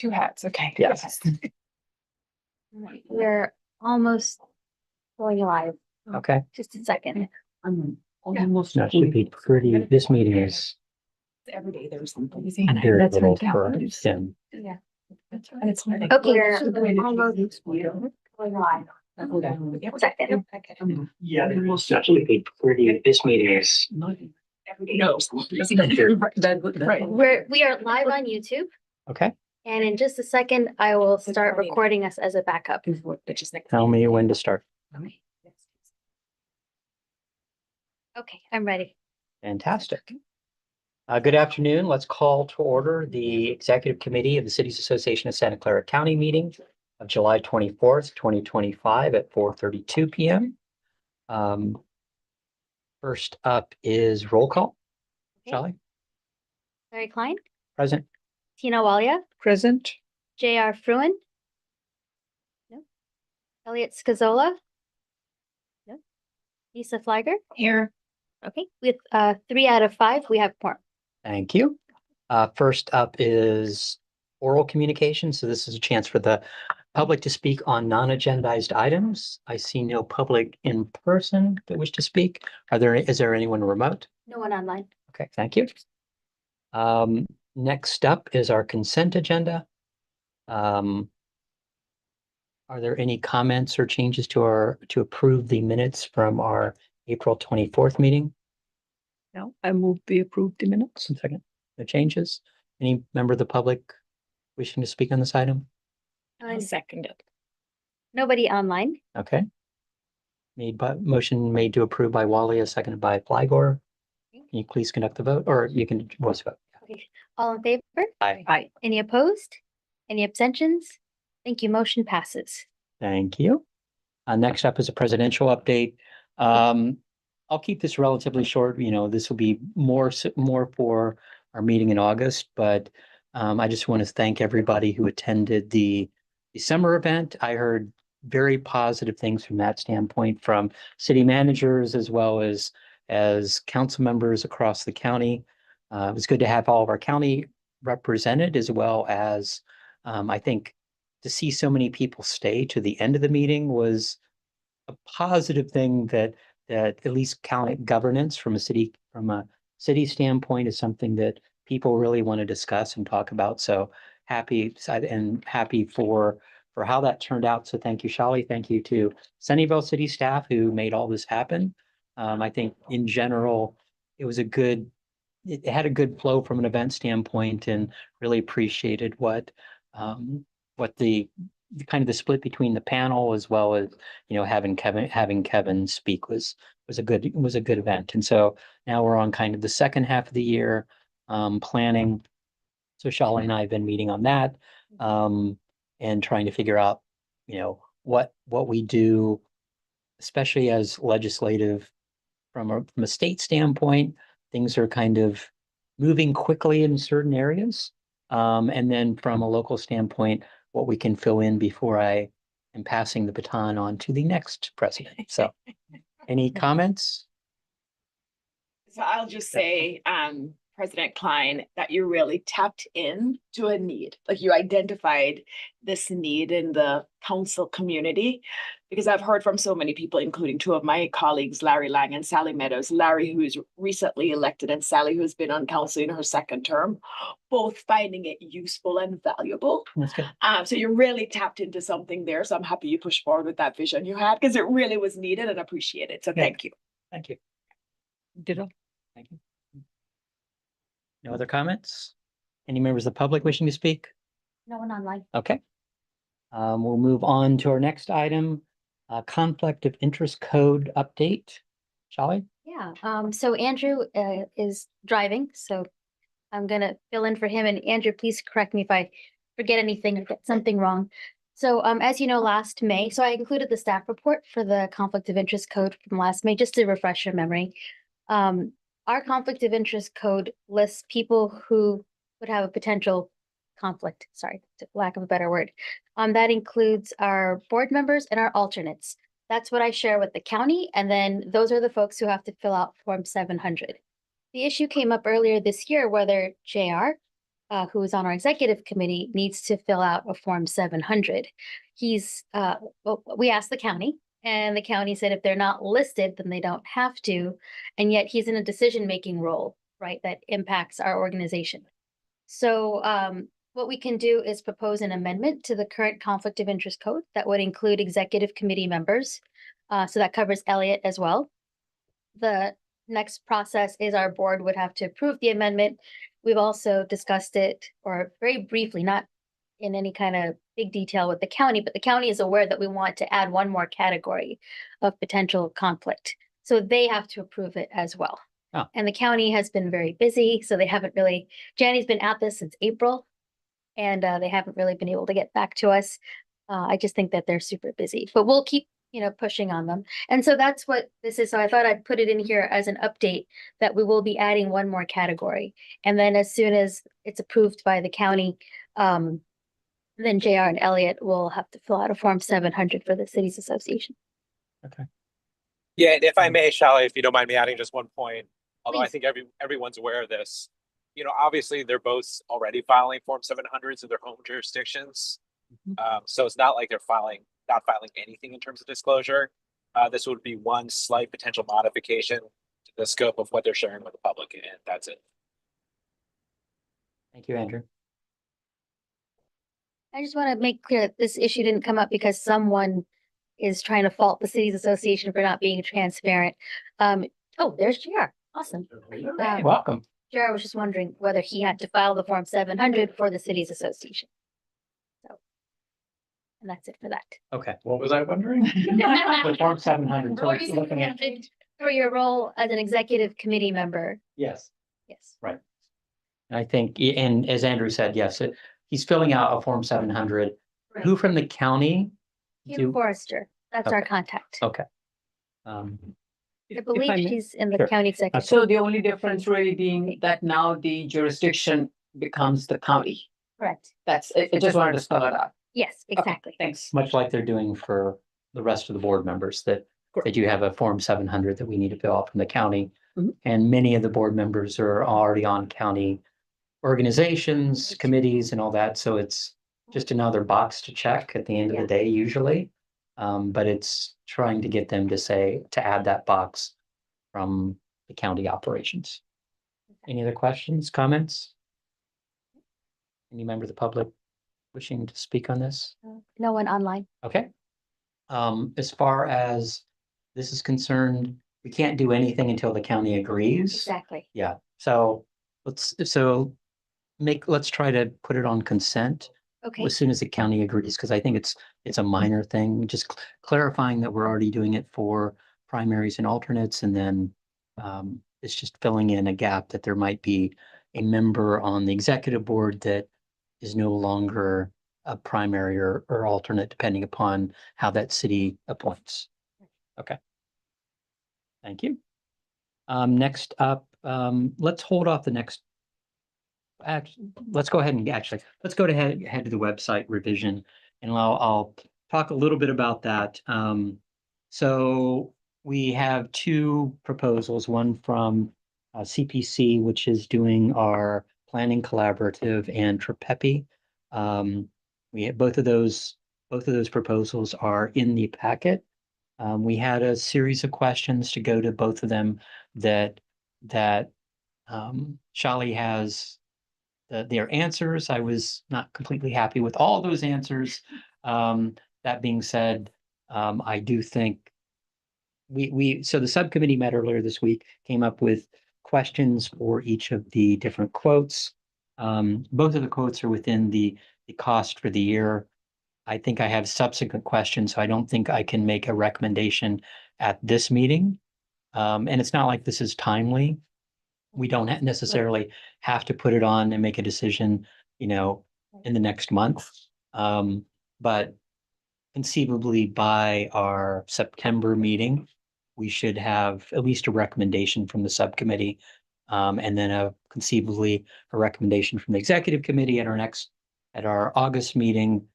Two hats, okay. Yes. All right, we're almost going live. Okay. Just a second. No, it should be pretty, this meeting is Every day there's something. very little for Tim. Yeah. And it's like. Okay, we're almost going live. Second. Yeah, no, it should be pretty, this meeting is No. Right. We are live on YouTube, okay. and in just a second, I will start recording us as a backup. Tell me when to start. Okay, I'm ready. Fantastic. Good afternoon. Let's call to order the Executive Committee of the Cities Association of Santa Clara County meeting of July 24th, 2025 at 4:32 p.m. First up is roll call. Okay. Shall I? Larry Klein, Present. Tina Walia, Present. J.R. Fruin. No. Elliot Scazola. No. Lisa Flagger. Here. Okay, with 3 out of 5, we have quorum. Thank you. First up is oral communication. So this is a chance for the public to speak on non-agendized items. I see no public in person that wish to speak. Is there anyone remote? No one online. Okay, thank you. Next up is our consent agenda. Are there any comments or changes to approve the minutes from our April 24th meeting? No, I move we approve the minutes. Second. No changes? Any member of the public wishing to speak on this item? Second it. Nobody online. Okay. Motion made to approve by Walia, seconded by Flygor. Can you please conduct the vote, or you can voice vote? Okay, all in favor? Aye. Aye. Any opposed? Any abstentions? Thank you. Motion passes. Thank you. Next up is a presidential update. I'll keep this relatively short. You know, this will be more for our meeting in August, but I just want to thank everybody who attended the summer event. I heard very positive things from that standpoint from city managers as well as council members across the county. It was good to have all of our county represented, as well as I think to see so many people stay to the end of the meeting was a positive thing that at least county governance from a city standpoint is something that people really want to discuss and talk about. So happy for how that turned out. So thank you, Shali. Thank you to Sunnyvale City staff who made all this happen. I think in general, it had a good flow from an event standpoint, and really appreciated what the kind of the split between the panel as well as, you know, having Kevin speak was a good event. And so now we're on kind of the second half of the year, planning. So Shali and I have been meeting on that, and trying to figure out, you know, what we do, especially as legislative from a state standpoint. Things are kind of moving quickly in certain areas. And then from a local standpoint, what we can fill in before I am passing the baton on to the next president. So any comments? So I'll just say, President Klein, that you really tapped in to a need. Like, you identified this need in the council community, because I've heard from so many people, including two of my colleagues, Larry Lang and Sally Meadows. Larry, who is recently elected, and Sally, who's been on council in her second term, both finding it useful and valuable. That's good. So you really tapped into something there. So I'm happy you pushed forward with that vision you had, because it really was needed and appreciated. So thank you. Thank you. Ditto. Thank you. No other comments? Any members of the public wishing to speak? No one online. Okay. We'll move on to our next item, conflict of interest code update. Shall Yeah, so Andrew is driving, so I'm gonna fill in for him, and Andrew, please correct me if I forget anything or get something wrong. So as you know, last May, so I included the staff report for the conflict of interest code from last May, just to refresh your memory. Our conflict of interest code lists people who would have a potential conflict, sorry, lack of a better word. That includes our board members and our alternates. That's what I share with the county, and then those are the folks who have to fill out Form 700. The issue came up earlier this year whether JR who is on our executive committee, needs to fill out a Form 700. Well, we asked the county, and the county said if they're not listed, then they don't have to. And yet he's in a decision-making role, right, that impacts our organization. So what we can do is propose an amendment to the current conflict of interest code that would include executive committee members. So that covers Elliot as well. The next process is our board would have to approve the amendment. We've also discussed it, or very briefly, not in any kind of big detail with the county, but the county is aware that we want to add one more category of potential conflict. So they have to approve it as well. Oh. And the county has been very busy, so they haven't really, Janny's been at this since April, and they haven't really been able to get back to us. I just think that they're super busy, but we'll keep, pushing on them. And so that's what this is. So I thought I'd put it in here as an update that we will be adding one more category. And then as soon as it's approved by the county, then JR and Elliot will have to fill out a Form 700 for the Cities Association. Yeah, and if I may, Shally, if you don't mind me adding just one point, although I Please. think everyone's aware of this. Obviously they're both already filing Form 700s in their home jurisdictions. So it's not like they're not filing anything in terms of disclosure. This would be one slight potential modification to the scope of what they're sharing with the public, and that's it. Thank you, Andrew. I just want to make clear that this issue didn't come up because someone is trying to fault the Cities Association for not being transparent. Oh, there's JR. Awesome. Welcome. JR was just wondering whether he had to file the Form 700 for the Cities Association. So, and that's it for that. Okay. What was I wondering? The Form 700, so it's looking at, For your role as an executive committee member. yes. Yes. I think, and as Andrew said, yes, he's filling out a Form 700. Who from the county? Kim Forrester, that's our contact. Okay. I If I believe may. she's in the Sure. county executive. So the only difference really being that now the jurisdiction becomes the county. Correct. That's, I just wanted to spell it out. Yes, Okay, exactly. Thanks. Much like they're doing for the rest of the board members that you have a Form 700 that we need to fill out from the county. Mhm. And many of the board members are already on county organizations, committees and all that. So it's just another box to check at the end of the day usually. But it's trying to get them to add that box from the county operations. Any other questions, comments? Any member of the public wishing to speak on this? No one online. Okay. As far as this is concerned, we can't do anything until the county agrees. Exactly. Yeah, so let's try to put it on consent Okay. as soon as the county agrees, because I think it's a minor thing, just clarifying that we're already doing it for primaries and alternates, and then it's just filling in a gap that there might be a member on the executive board that is no longer a primary or alternate, depending upon how that city appoints. Okay. Thank you. Next up, let's hold off the next. Let's go ahead and let's go ahead to the website revision, and I'll talk a little bit about that. So we have two proposals, one from CPC, which is doing our planning collaborative, and Trepepi. We have both of those proposals are in the packet. We had a series of questions to go to both of them that Shally has their answers. I was not completely happy with all those answers. That being said, I do think so the subcommittee met earlier this week, came up with questions for each of the different quotes. Both of the quotes are within the cost for the year. I think I have subsequent questions, so I don't think I can make a recommendation at this meeting. And it's not like this is timely. We don't necessarily have to put it on and make a decision, in the next month. But conceivably by our September meeting, we should have at least a recommendation from the subcommittee. And then conceivably a recommendation from the executive committee at our August meeting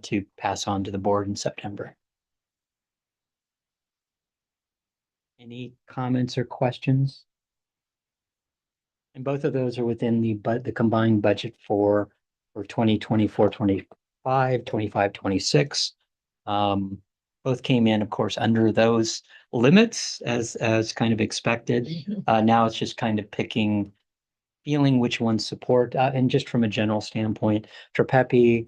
to pass on to the board in September. Any comments or questions? And both of those are within the combined budget for 2024, 25, 25, 26. Both came in, of course, under those limits as kind of expected. Now it's just kind of feeling which ones support, and just from a general standpoint, TRPEPI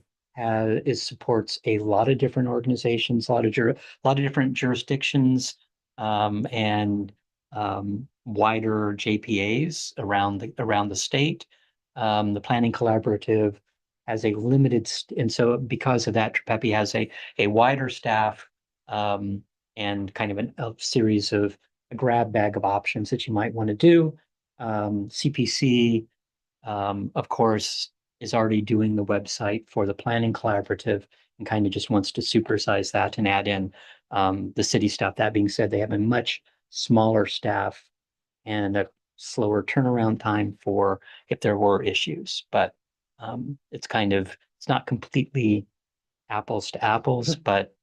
supports a lot of different organizations, a lot of different jurisdictions, and wider JPAs around the state. The Planning Collaborative has a limited, and so because of that, TRPEPI has a wider staff, and kind of a series of a grab bag of options that you might want to do. CPC, of course, is already doing the website for the Planning Collaborative and kind of just wants to supersize that and add in the city stuff. That being said, they have a much smaller staff and a slower turnaround time for if there were issues. But it's not completely apples to apples, but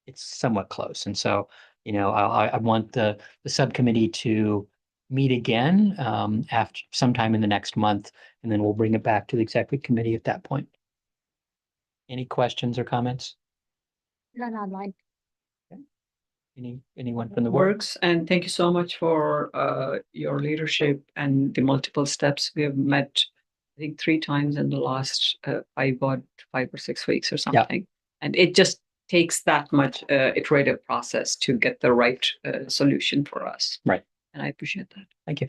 it's somewhat close. And so, I want the subcommittee to meet again after sometime in the next month, and then we'll bring it back to the executive committee at that point. Any questions or comments? None online. Anyone from the board? Works, and thank you so much for your leadership and the multiple steps. We have met, I think, 3 times in the last 5 or 6 weeks or something. And it just takes that much iterative process to get the right solution for us. Right. And I appreciate that. Thank you.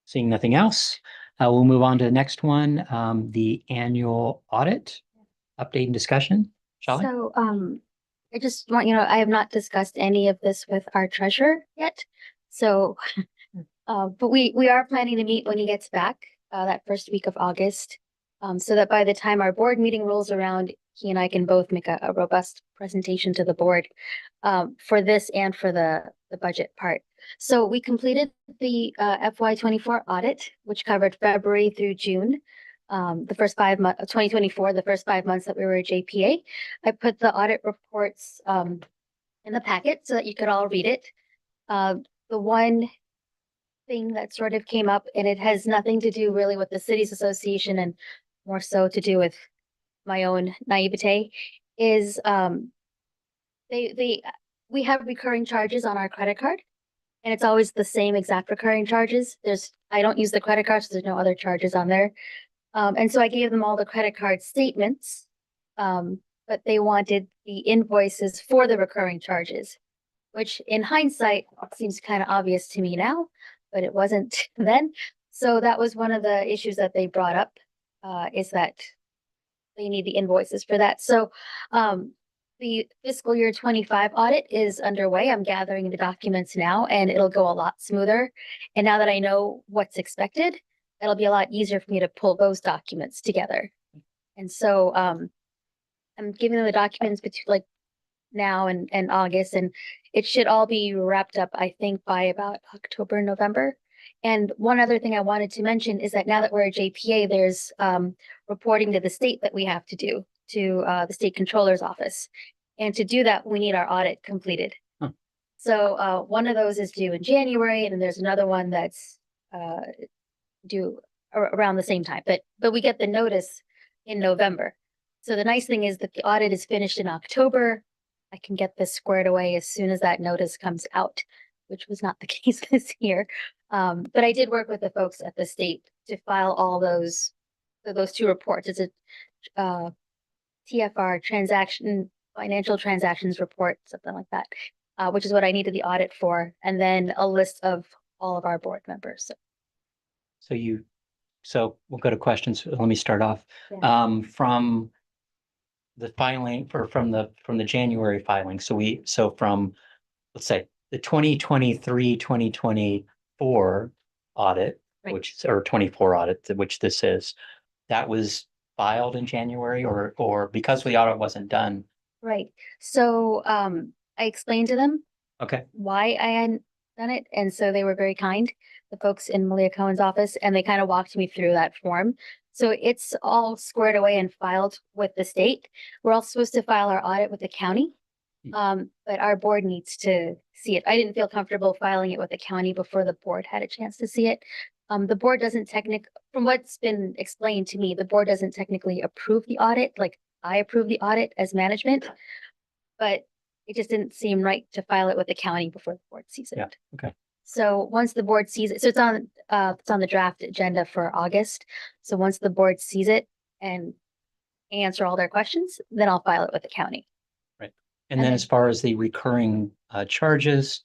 Seeing nothing else, we'll move on to the next one, the annual audit update and discussion. Shall So, I just want, I have not discussed any of this with our treasurer yet. So, but we are planning to meet when he gets back, that first week of August. So that by the time our board meeting rolls around, he and I can both make a robust presentation to the board, for this and for the budget part. So we completed the FY24 audit, which covered February through June. The first 5 months of 2024, the first 5 months that we were a JPA. I put the audit reports in the packet so that you could all read it. The one thing that sort of came up, and it has nothing to do really with the Cities Association and more so to do with my own naivete, is we have recurring charges on our credit card, and it's always the same exact recurring charges. I don't use the credit cards, so there's no other charges on there. And so I gave them all the credit card statements, but they wanted the invoices for the recurring charges, which in hindsight seems kind of obvious to me now, but it wasn't then. So that was one of the issues that they brought up, is that they need the invoices for that. So the fiscal year 25 audit is underway. I'm gathering the documents now, and it'll go a lot smoother. And now that I know what's expected, it'll be a lot easier for me to pull those documents together. And so I'm giving them the documents between like now and August, and it should all be wrapped up, I think, by about October, November. And one other thing I wanted to mention is that now that we're a JPA, there's reporting to the state that we have to do to the state controller's office. And to do that, we need our audit completed. So one of those is due in January, and then there's another one that's due around the same time, but we get the notice in November. So the nice thing is that the audit is finished in October. I can get this squared away as soon as that notice comes out, which was not the case this year. But I did work with the folks at the state to file all those 2 reports. It's a TFR financial transactions report, something like that, which is what I needed the audit for, and then a list of all of our board members. So we'll go to questions. Let me start off. Yeah. From the filing from the January filing. So from, let's say, the 2023, 2024 audit, Right. or 24 audit, which this is, that was filed in January, or because the audit wasn't done. Right. So I explained to them Okay. why I hadn't done it, and so they were very kind, the folks in Malia Cohen's office, and they kind of walked me through that form. So it's all squared away and filed with the state. We're all supposed to file our audit with the county, but our board needs to see it. I didn't feel comfortable filing it with the county before the board had a chance to see it. The board doesn't from what's been explained to me, the board doesn't technically approve the audit, like I approve the audit as management. But it just didn't seem right to file it with the county before the board sees it. Yeah, okay. So once the board sees it, so it's on the draft agenda for August. So once the board sees it and answer all their questions, then I'll file it with the county. And And then then- as far as the recurring charges,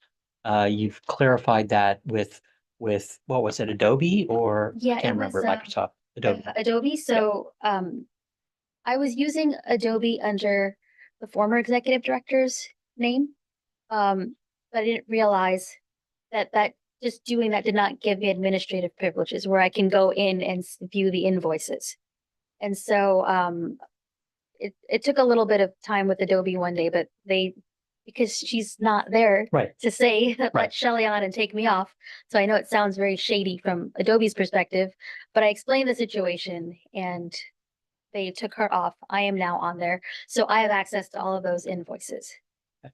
you've clarified that with what was it, Adobe or? I Yeah, it can't remember, was, Microsoft, Adobe. Adobe. So I was using Adobe under the former executive director's name. But I didn't realize that just doing that did not give me administrative privileges where I can go in and view the invoices. And so it took a little bit of time with Adobe one day, but because she's not there Right, to say, let Right. Shelley on and take me off. So I know it sounds very shady from Adobe's perspective, but I explained the situation and they took her off. I am now on there. So I have access to all of those invoices.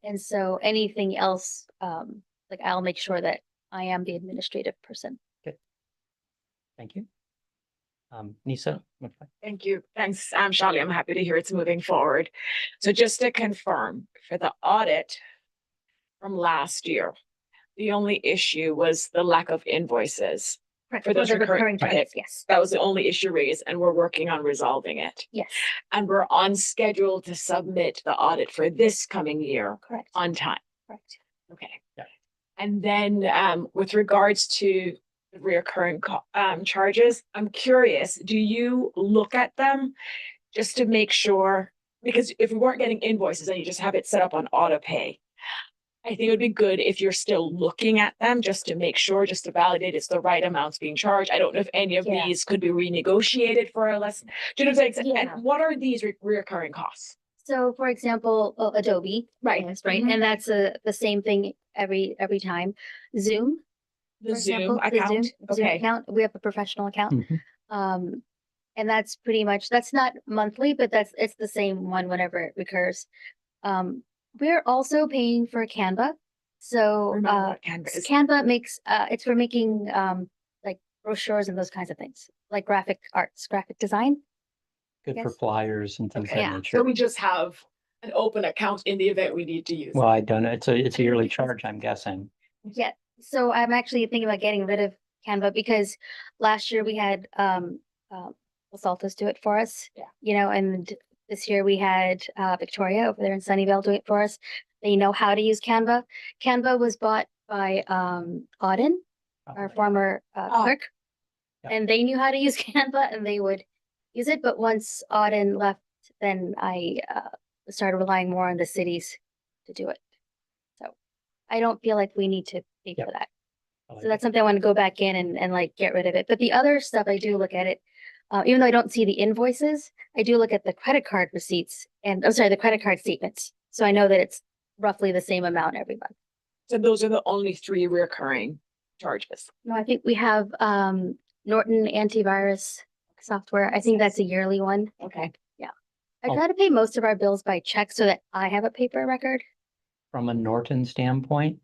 And so anything else, like I'll make sure that I am the administrative person. thank you. Nisa? Thank you. Thanks, Shelley. I'm happy to hear it's moving forward. So just to confirm, for the audit from last year, the only issue was the lack of invoices. Correct. For those are recurring charges, credits. yes, That was the only issue raised, and we're working on resolving it. yes, And we're on schedule to submit the audit for this coming year correct, on time. correct. Okay. Yeah. And then with regards to the reoccurring charges, I'm curious, do you look at them just to make sure? Because if we weren't getting invoices and you just have it set up on auto pay, I think it would be good if you're still looking at them just to make sure, just to validate it's the right amounts being charged. I don't know if any of Yeah. these could be renegotiated for a less. Do you know what I'm saying? Yeah. And what are these reoccurring costs? So for example, Adobe. Right. Yes, right. Mhm. And that's the same thing every time. Zoom. The for Zoom example, the account? Zoom Okay. account. We have a professional account. Mhm. And that's pretty much, that's not monthly, but it's the same one whenever it recurs. We're also paying for Canva. So Remember what Canva is. Canva makes it's for making like brochures and those kinds of things, like graphic arts, graphic design. Good for Yes. flyers and things of Okay. that Yeah. nature. So we just have an open account in the event we need to use. Well, I don't know. It's a yearly charge, I'm guessing. Yeah. So I'm actually thinking about getting rid of Canva because last year we had Saltos do it for us. Yeah. You know, and this year we had Victoria over there in Sunnyvale do it for us. They know how to use Canva. Canva was bought by Auden, our former Oh. clerk. Yeah. And they knew how to use Canva and they would use it. But once Auden left, then I started relying more on the cities to do it. So I don't feel like we need to pay Yeah. for that. I like So it. that's something I want to go back in and like get rid of it. But the other stuff, I do look at it. Even though I don't see the invoices, I do look at the credit card receipts and I'm sorry, the credit card statements. So I know that it's roughly the same amount every month. So those are the only three recurring charges. No, I think we have Norton antivirus software. I think that's a yearly one. Okay. I Oh. try to pay most of our bills by check so that I have a paper record. From a Norton standpoint,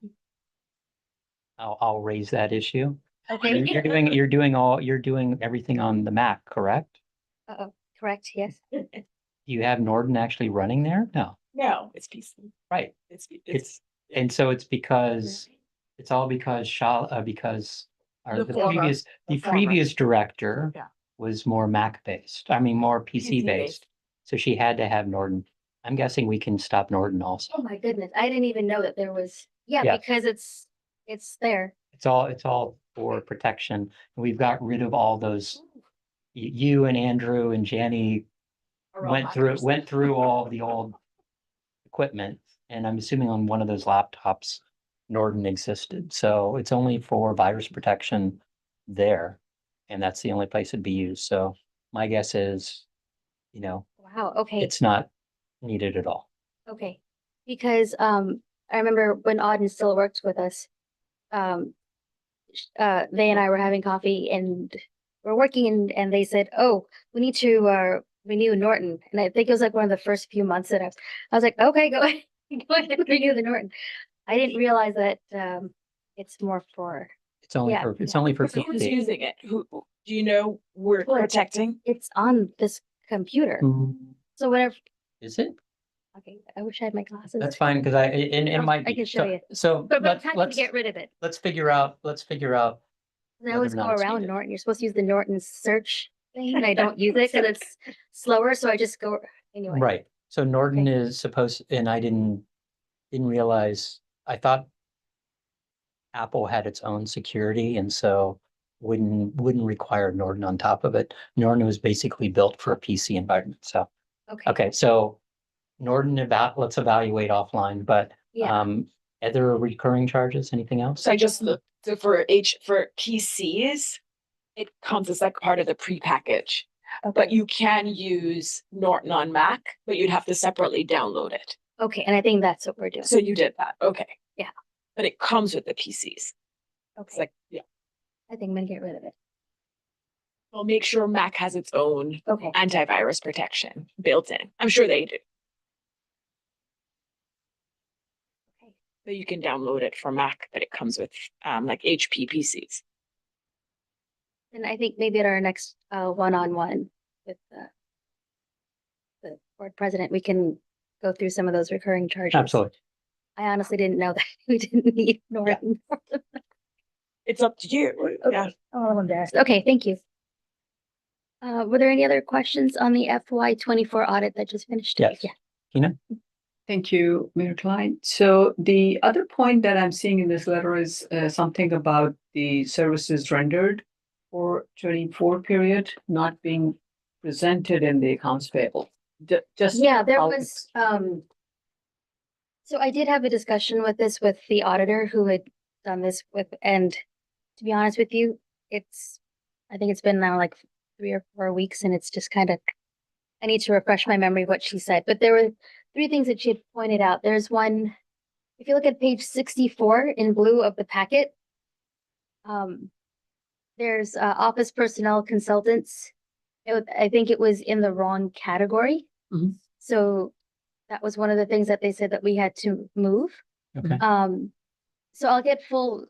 I'll raise that issue. Okay. You're doing everything on the Mac, correct? Uh-oh, correct, yes. Do you have Norton actually running there? No, No, it's PC. right. It's And so it's because, it's all because because The the former- previous, the the former. previous director Yeah. was more Mac based, I mean, more PC PC based. So she had to have Norton. I'm guessing we can stop Norton also. Oh my goodness, I didn't even know that there was, Yeah. because it's there. It's all for protection. We've got rid of all those. You and Andrew and Jenny went through all the old equipment, and I'm assuming on one of those laptops, Norton existed. So it's only for virus protection there, and that's the only place it'd be used. So my guess is, Wow, okay. it's not needed at all. Okay, because I remember when Auden still worked with us, they and I were having coffee and we're working and they said, "Oh, we need to renew Norton." And I think it was like one of the first few months that I was like, "Okay, go ahead, go ahead and renew the Norton." I didn't realize that it's more for It's only Yeah, for, it's only for So who's PC. using it? Who, do you know we're protecting? It's on this computer. So whatever, Is it? okay, I wish I had my glasses. That's fine, because it I'll- might I be. can show you. So But let's, time to get rid of it. let's figure out. I always whether or go not it's around needed. Norton. You're supposed to use the Norton search thing and I don't use it because it's slower. So I just go anyway. Right, so Norton is supposed, and I didn't realize, I thought Apple had its own security and so wouldn't require Norton on top of it. Norton was basically built for a PC environment, so, Okay. okay, so Norton let's evaluate offline, but Yeah. other recurring charges, anything else? So I just looked, so for PCs, it comes as like part of the pre-package. But you can use Norton on Mac, but you'd have to separately download it. Okay. And I think that's what we're doing. So you did that, okay. Yeah. But it comes with the PCs. It's Okay. like, yeah, I think I'm gonna get rid of it. well, make sure Mac has its own Okay. antivirus protection built in. I'm sure they do. Okay. But you can download it for Mac, but it comes with like HP PCs. And I think maybe at our next one-on-one with the board president, we can go through some of those recurring charges. Absolutely. I honestly didn't know that we didn't need Norton. It's up to you. Yeah. Okay. Oh, I'm embarrassed. Okay, thank you. Were there any other questions on the FY24 audit that just finished? Yes. Yeah. Tina? Thank you, Mayor Klein. So the other point that I'm seeing in this letter is something about the services rendered for 24 period not being presented in the accounts payable. Just Yeah, there how was, so I did have a discussion with this with the auditor who had done this with, and to be honest with you, I think it's been now like 3 or 4 weeks and it's just kind of, I need to refresh my memory of what she said, but there were 3 things that she had pointed out. There's one, if you look at page 64 in blue of the packet, there's office personnel consultants. I think it was in the wrong category. Mhm. So that was one of the things that they said that we had to move. Okay. So I'll get full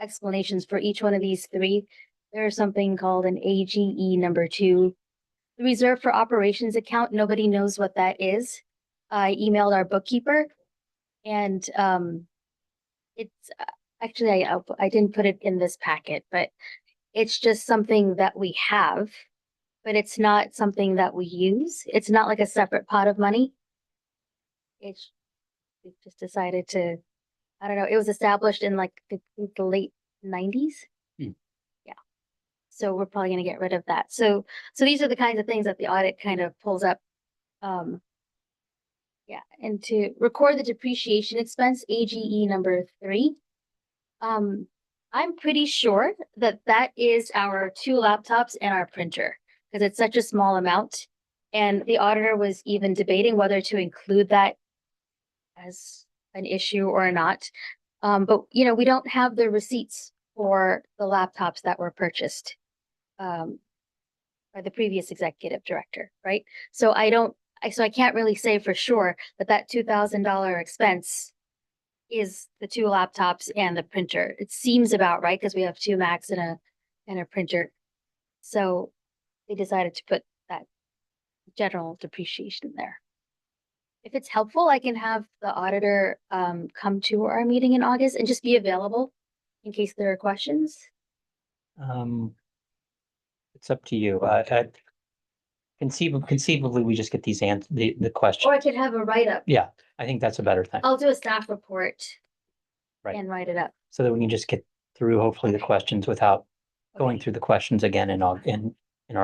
explanations for each one of these 3. There's something called an AGE number 2. The reserve for operations account, nobody knows what that is. I emailed our bookkeeper and it's actually, I didn't put it in this packet, but it's just something that we have, but it's not something that we use. It's not like a separate pot of money. We just decided to, I don't know, it was established in like the late 90s. Hmm. Yeah. So we're probably gonna get rid of that. So these are the kinds of things that the audit kind of pulls up. Yeah, and to record the depreciation expense, AGE number 3. I'm pretty sure that that is our 2 laptops and our printer, because it's such a small amount. And the auditor was even debating whether to include that as an issue or not. But you know, we don't have the receipts for the laptops that were purchased by the previous executive director, right? So I can't really say for sure that that $2,000 expense is the 2 laptops and the printer. It seems about right because we have 2 Macs and a printer. So they decided to put that general depreciation there. If it's helpful, I can have the auditor come to our meeting in August and just be available in case there are questions. It's up to you. Conceivably, we just get these the Or I questions. could have a write-up. Yeah, I think that's a better thing, I'll do a staff report Right. and write it up. so that we can just get through hopefully the questions without going Okay. through the questions again in our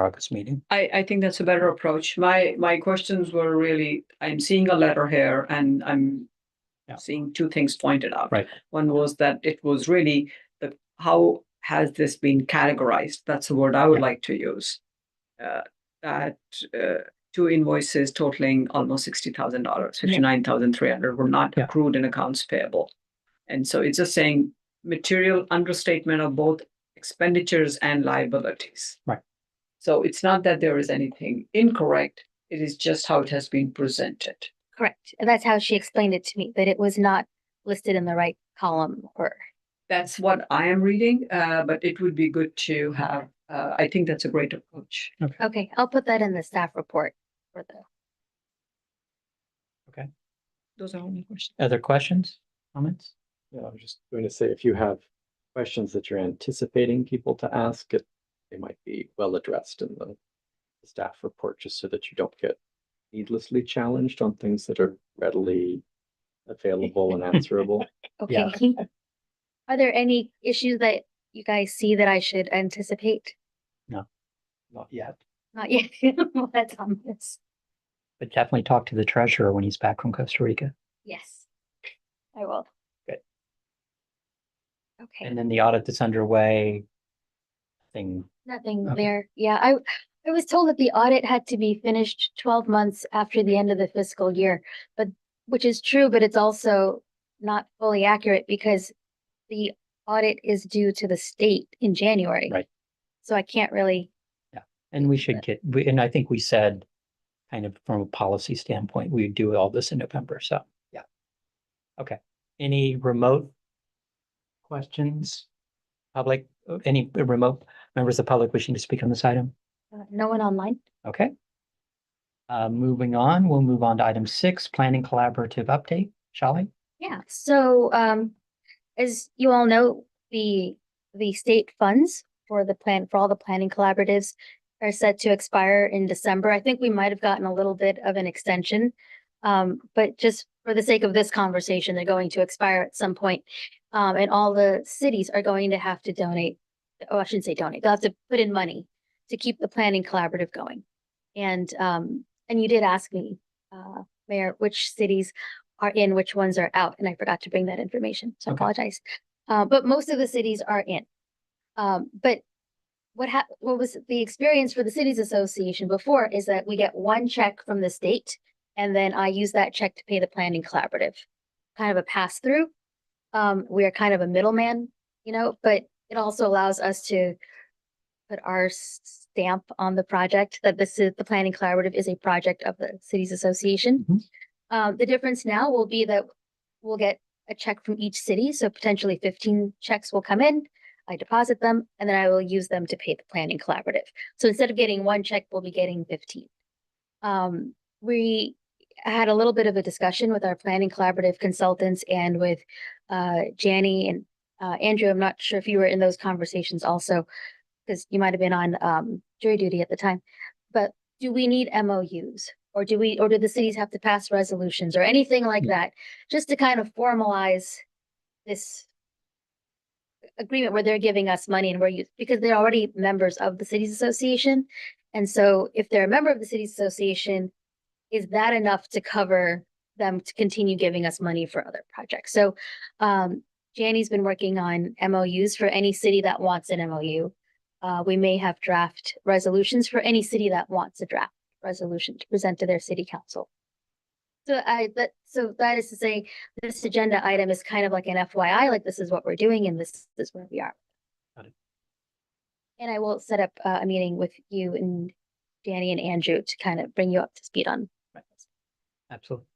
August meeting. I think that's a better approach. My questions were really, I'm seeing a letter here and I'm Yeah. seeing 2 things pointed out. Right. One was that it was really how has this been categorized? That's the word I would Yeah. like to use. That 2 invoices totaling almost $60,000, 59,300 were not Yeah. accrued in accounts payable. And so it's just saying material understatement of both expenditures and liabilities. Right. So it's not that there is anything incorrect, it is just how it has been presented. Correct. And that's how she explained it to me, that it was not listed in the right column or That's what I am reading, but it would be good to have, I think that's a great approach. Okay, I'll put that in the staff report for the. Those are all my questions. Other questions, comments? Yeah, I was just going to say, if you have questions that you're anticipating people to ask, they might be well addressed in the staff report, just so that you don't get needlessly challenged on things that are readily available and answerable. Yeah. Okay. Are there any issues that you guys see that I should anticipate? Not yet, Not yet. Well, that's on this. but definitely talk to the treasurer when he's back from Costa Rica. Yes, I will. Good. Okay, And then the audit that's underway. nothing Okay. there. Yeah, I was told that the audit had to be finished 12 months after the end of the fiscal year, but which is true, but it's also not fully accurate because the audit is due to the state in January. Right. So I can't really, And we should and I think we said, kind of from a policy standpoint, we do all this in November, so, yeah. Okay, any remote questions? Public, any remote members of the public wishing to speak on this item? no one online. Okay. Moving on, we'll move on to item 6, planning collaborative update. Shali? Yeah, so as you all know, the state funds for all the planning collaboratives are set to expire in December. I think we might have gotten a little bit of an extension. But just for the sake of this conversation, they're going to expire at some point. And all the cities are going to have to donate. Oh, I shouldn't say donate. They'll have to put in money to keep the planning collaborative going. And you did ask me, Mayor, which cities are in, which ones are out, and I forgot to bring that information, so I Okay. apologize. But most of the cities are in. But what was the experience for the Cities Association before is that we get one check from the state, and then I use that check to pay the planning collaborative, kind of a pass through. We are kind of a middleman, but it also allows us to put our stamp on the project that the planning collaborative is a project of the Cities Association. The difference now will be that we'll get a check from each city, so potentially 15 checks will come in. I deposit them, and then I will use them to pay the planning collaborative. So instead of getting one check, we'll be getting 15. We had a little bit of a discussion with our planning collaborative consultants and with Janie and Andrew. I'm not sure if you were in those conversations also, because you might have been on jury duty at the time. But do we need MOUs? Or do the cities have to pass resolutions or anything like that, just to kind of formalize this agreement where they're giving us money and because they're already members of the Cities Association. And so if they're a member of the Cities Association, is that enough to cover them to continue giving us money for other projects? So Jannie's been working on MOUs for any city that wants an MOU. We may have draft resolutions for any city that wants a draft resolution to present to their city council. So that is to say, this agenda item is kind of like an FYI, like this is what we're doing and this is where we are. Got it. And I will set up a meeting with you and Danny and Andrew to kind of bring you up to speed on. Absolutely.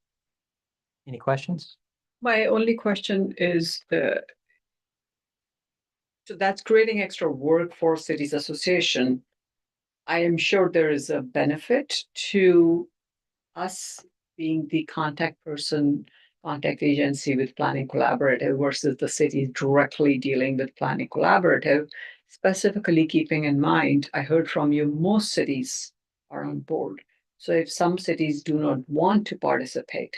Any questions? My only question is, so that's creating extra work for Cities Association. I am sure there is a benefit to us being the contact agency with Planning Collaborative versus the city directly dealing with Planning Collaborative, specifically keeping in mind, I heard from you, most cities are on board. So if some cities do not want to participate,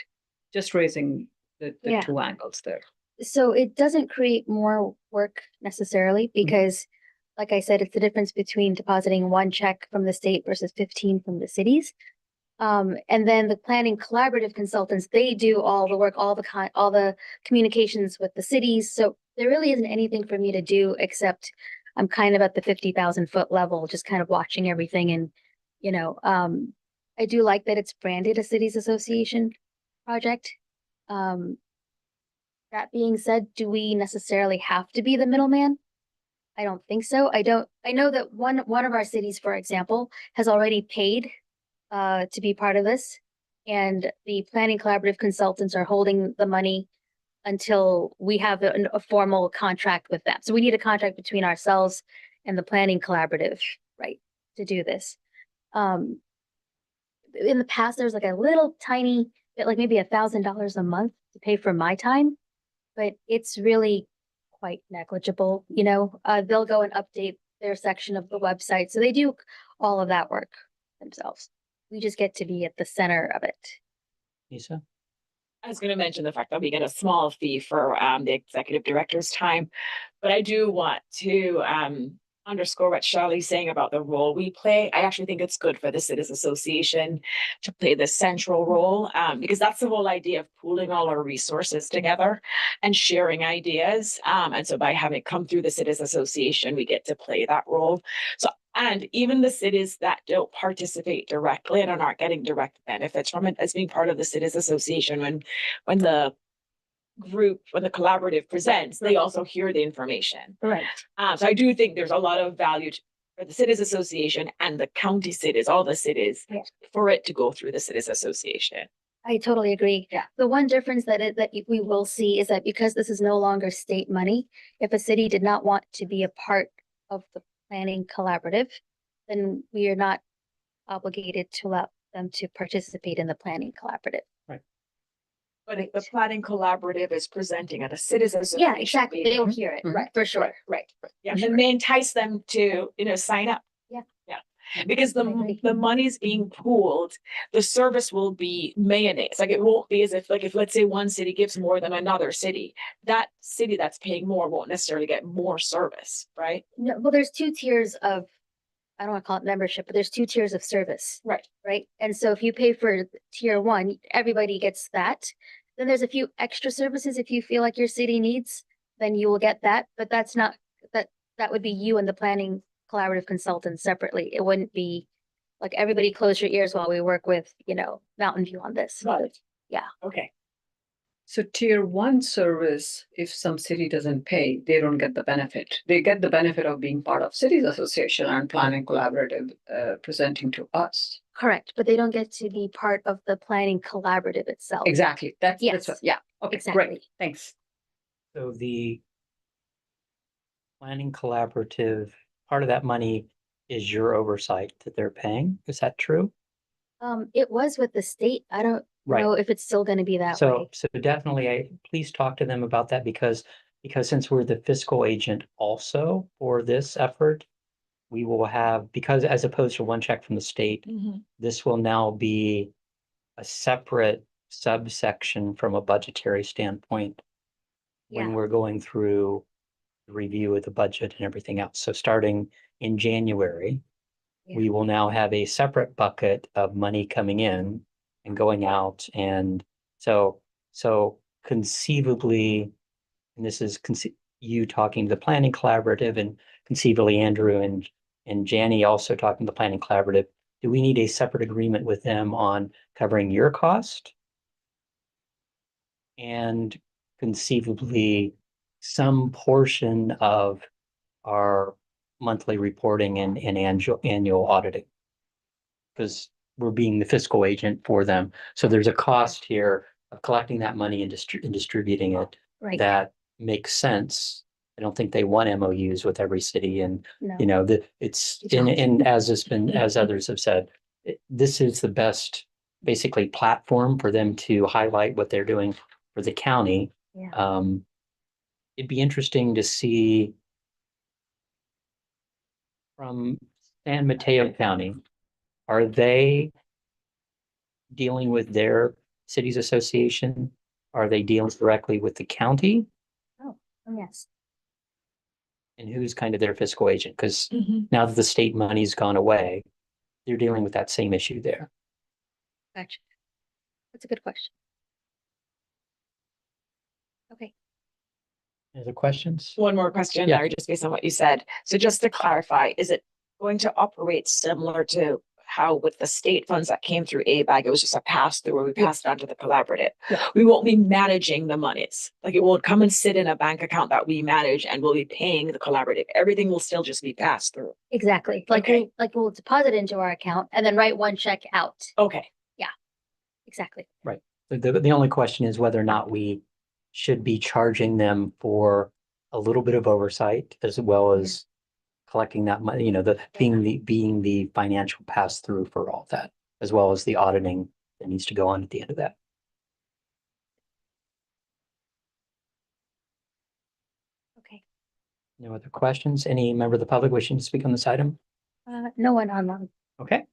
just raising the Yeah. two angles there. So it doesn't create more work necessarily because, like I said, it's the difference between depositing one check from the state versus 15 from the cities. And then the planning collaborative consultants, they do all the work, all the communications with the cities. So there really isn't anything for me to do except I'm kind of at the 50,000 foot level, just kind of watching everything. And, I do like that it's branded a Cities Association project. That being said, do we necessarily have to be the middleman? I don't think so. I know that one of our cities, for example, has already paid to be part of this. And the planning collaborative consultants are holding the money until we have a formal contract with them. So we need a contract between ourselves and the planning collaborative, right, to do this. In the past, there's like a little tiny bit, like maybe $1,000 a month to pay for my time, but it's really quite negligible. They'll go and update their section of the website. So they do all of that work themselves. We just get to be at the center of it. Lisa? I was going to mention the fact that we get a small fee for the executive director's time, but I do want to underscore what Charlie's saying about the role we play. I actually think it's good for the Citizens Association to play this central role, because that's the whole idea of pooling all our resources together and sharing ideas. And so by having come through the Citizens Association, we get to play that role. So, and even the cities that don't participate directly and are not getting direct benefits from it as being part of the Citizens Association, when the collaborative presents, they also hear the information. Right. So I do think there's a lot of value for the Citizens Association and the county cities, all the cities, Yeah. for it to go through the Citizens Association. I totally agree. Yeah. The one difference that we will see is that because this is no longer state money, if a city did not want to be a part of the planning collaborative, then we are not obligated to allow them to participate in the planning collaborative. But if the planning collaborative is presenting at a Citizens Association. Yeah, exactly. They will hear it, Mhm. for sure. Right. Yeah, For and sure. they entice them to, sign up. Yeah. Yeah, because I agree. the money's being pooled, the service will be mayonnaise. Like, it won't be as if let's say one city gives more than another city, that city that's paying more won't necessarily get more service, right? No, well, there's two tiers of, I don't want to call it membership, but there's two tiers of service. Right. Right. And so if you pay for tier one, everybody gets that. Then there's a few extra services if you feel like your city needs, then you will get that. But that's not, that would be you and the planning collaborative consultant separately. It wouldn't be like, everybody close your ears while we work with, Mountain View on this. Got it. Yeah. Okay. So tier one service, if some city doesn't pay, they don't get the benefit. They get the benefit of being part of cities association and planning collaborative, presenting to us. Correct. But they don't get to be part of the planning collaborative itself. Exactly. That's Yes. what, yeah. Okay, Exactly. great. Thanks. So the planning collaborative, part of that money is your oversight that they're paying. Is that true? It was with the state. I don't Right. know if it's still going to be that So, way. so definitely, please talk to them about that because since we're the fiscal agent also for this effort, we will have, because as opposed to one check from the state, this will now be a separate subsection from a budgetary standpoint when Yeah. we're going through the review of the budget and everything else. So starting in January, we will now have a separate bucket of money coming in and going out. And so conceivably, and this is you talking to the planning collaborative and conceivably Andrew and Janie also talking to the planning collaborative, do we need a separate agreement with them on covering your cost? And conceivably some portion of our monthly reporting and annual auditing. Because we're being the fiscal agent for them. So there's a cost here of collecting that money and distributing it Right. that makes sense. I don't think they want MOUs with every city and, No. it's, and as has been, as others have said, this is the best basically platform for them to highlight what they're doing for the county. Yeah. It'd be interesting to see from San Mateo County, are they dealing with their cities association? Are they dealing directly with the county? Oh, yes. And who's kind of their fiscal agent? Because now that the state money's gone away, they're dealing with that same issue there. Gotcha. That's a good question. Okay. Any other questions? One more question, Yeah. Larry, just based on what you said. So just to clarify, is it going to operate similar to how with the state funds that came through ABAG, it was just a pass through where we passed on to the collaborative? Yeah. We won't be managing the monies. Like, it won't come and sit in a bank account that we manage and we'll be paying the collaborative. Everything will still just be passed through. Exactly. Okay. We'll deposit into our account and then write one check out. Okay. Exactly. The only question is whether or not we should be charging them for a little bit of oversight as well as collecting that money, you know, being the financial pass through for all that, as well as the auditing that needs to go on at the end of that. Okay. No other questions? Any member of the public wishing to speak on this item? No one online. Okay.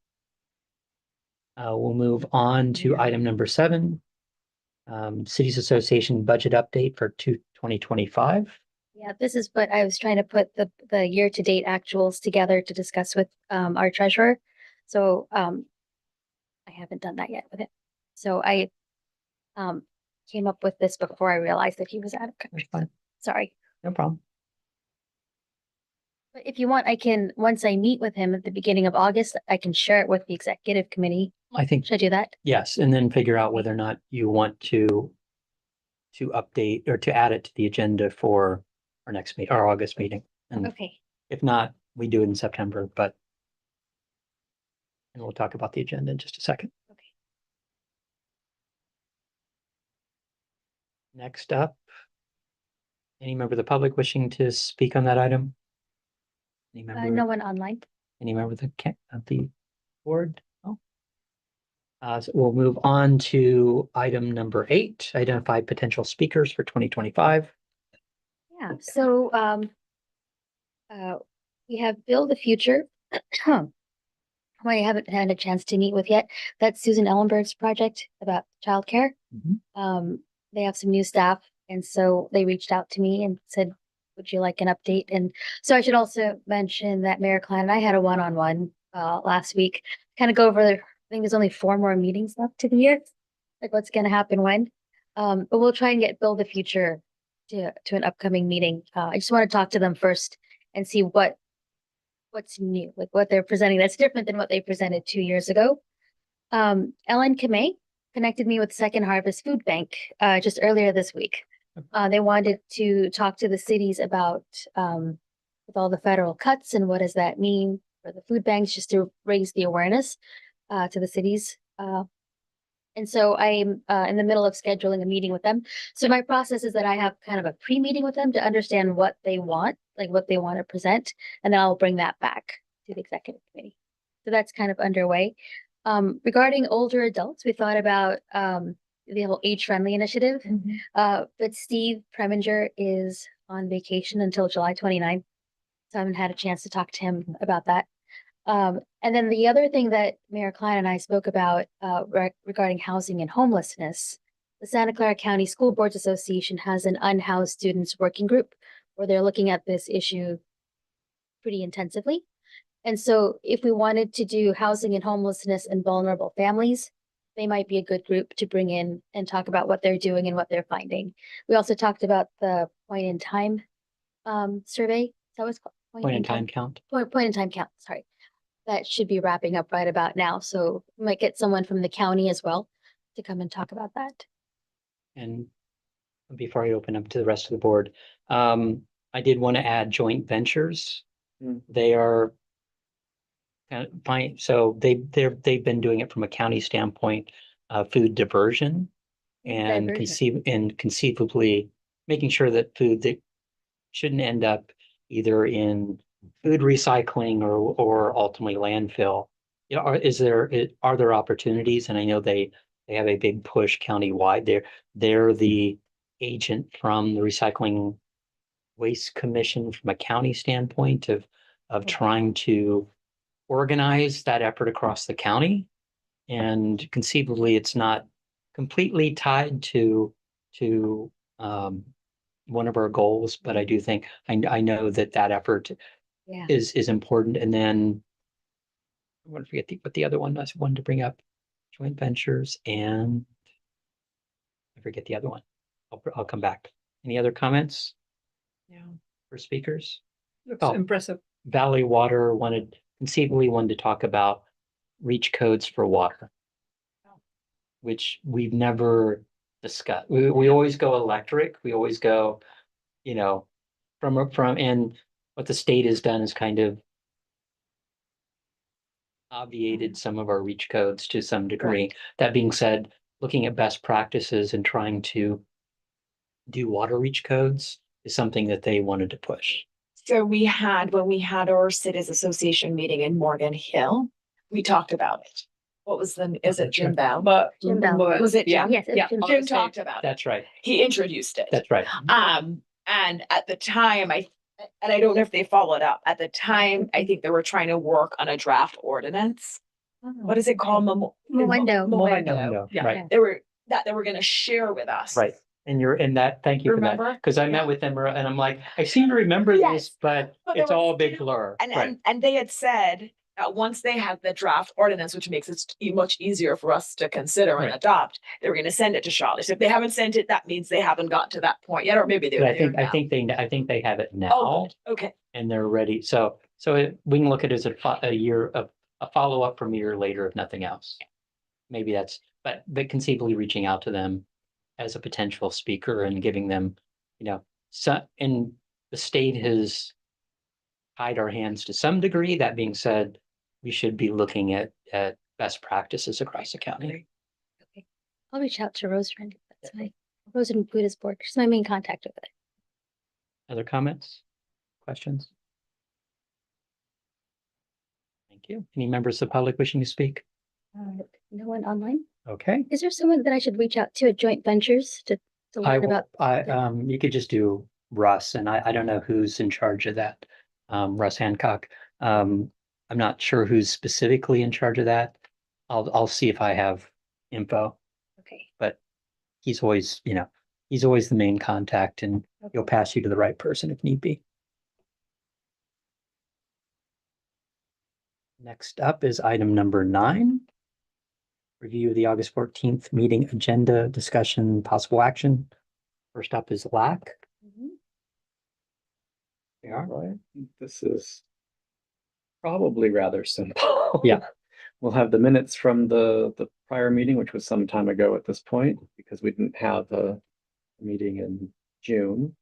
We'll move on to item number 7. Cities Association budget update for 2025. Yeah, this is what I was trying to put the year-to-date actuals together to discuss with our treasurer. So I haven't done that yet with it. So I came up with this before I realized that he was out of country. That's fine. Sorry. No problem. But if you want, I can, once I meet with him at the beginning of August, I can share it with the executive committee. I think, Should I do that? yes, and then figure out whether or not you want to update or to add it to the agenda for our next meet, our August meeting. And Okay. if not, we do it in September, but and we'll talk about the agenda in just a second. Okay. Next up, any member of the public wishing to speak on that item? Any member? No one online. Any member of the board? No. So we'll move on to item number 8, identify potential speakers for 2025. Yeah, so we have Build the Future, who I haven't had a chance to meet with yet. That's Susan Ellenberg's project about childcare. They have some new staff, and so they reached out to me and said, would you like an update? And so I should also mention that Mayor Klein and I had a one-on-one last week, kind of go over I think there's only 4 more meetings left to the year, like what's going to happen when. But we'll try and get Build the Future to an upcoming meeting. I just want to talk to them first and see what's new, like what they're presenting that's different than what they presented 2 years ago. Ellen Kamei connected me with Second Harvest Food Bank just earlier this week. They wanted to talk to the cities about with all the federal cuts and what does that mean for the food banks, just to raise the awareness to the cities. And so I'm in the middle of scheduling a meeting with them. So my process is that I have kind of a pre-meeting with them to understand what they want, like what they want to present, and then I'll bring that back to the executive committee. So that's kind of underway. Regarding older adults, we thought about the whole age-friendly initiative, but Steve Preminger is on vacation until July 29th, so I haven't had a chance to talk to him about that. And then the other thing that Mayor Klein and I spoke about regarding housing and homelessness, the Santa Clara County School Boards Association has an unhoused students working group where they're looking at this issue pretty intensively. And so if we wanted to do housing and homelessness and vulnerable families, they might be a good group to bring in and talk about what they're doing and what they're finding. We also talked about the point in time survey. Is that what it's called? Point in time count. Point in time count, sorry. That should be wrapping up right about now. So we might get someone from the county as well to come and talk about that. And before I open up to the rest of the board, I did want to add joint ventures. They are kind of fine. So they've been doing it from a county standpoint, food diversion and conceivably making sure that food that shouldn't end up either in food recycling or ultimately landfill. You know, are there opportunities? And I know they have a big push countywide. They're the agent from the Recycling Waste Commission from a county standpoint of trying to organize that effort across the county. And conceivably, it's not completely tied to one of our goals, but I do think I know that effort is important. And then I want to forget what the other one was. I wanted to bring up joint ventures, and I forget the other one. I'll come back. Any other comments? Yeah, for speakers? looks impressive. Valley Water conceivably wanted to talk about reach codes for water, which we've never discussed. We always go electric. We always go, you know, from and what the state has done is kind of obviated some of our reach codes to some degree. That being said, looking at best practices and trying to do water reach codes is something that they wanted to push. So we had, when we had our Cities Association meeting in Morgan Hill, we talked about it. What was the, is it Jim Bell? But. Jim Bell. Was it Yeah. Jim? Yes, it's Yeah. Jim. Jim talked about it. That's right. He introduced it. That's right. And at the time, and I don't know if they followed up, at the time, I think they were trying to work on a draft ordinance. What is it called? Moendo. Moendo, Yeah. right. They were gonna share with us. Right. And you're in that, thank you for that, Remember? because I met with them and I'm like, I seem to remember this, Yes. but But there it's all a was- big blur. Right. And they had said that once they had the draft ordinance, which makes it much easier for us to consider and Right. adopt, they were gonna send it to Charlotte. So if they haven't sent it, that means they haven't gotten to that point yet, or maybe they're But there now. I think they have it Oh, now good. Okay, and they're ready. So we can look at it as a year of a follow-up from a year later, if nothing else. Maybe that's, but conceivably reaching out to them as a potential speaker and giving them, and the state has tied our hands to some degree. That being said, we should be looking at best practices across the county. Okay. I'll reach out to Rosalind. That's my Rosalind Buddhist board. She's my main contact over there. Other comments, questions? Thank you. Any members of the public wishing to speak? No one online? Okay. Is there someone that I should reach out to at Joint Ventures to learn about? You could just do Russ, and I don't know who's in charge of that. Russ Hancock. I'm not sure who's specifically in charge of that. I'll see if I have info, Okay. but he's always the main contact, and he'll Okay. pass you to the right person if need be. Next up is item number 9. Review of the August 14th meeting agenda, discussion, possible action. First up is LAC. Mhm. Yeah. Right. This is probably rather simple. Yeah. We'll have the minutes from the prior meeting, which was some time ago at this point, because we didn't have a meeting in June.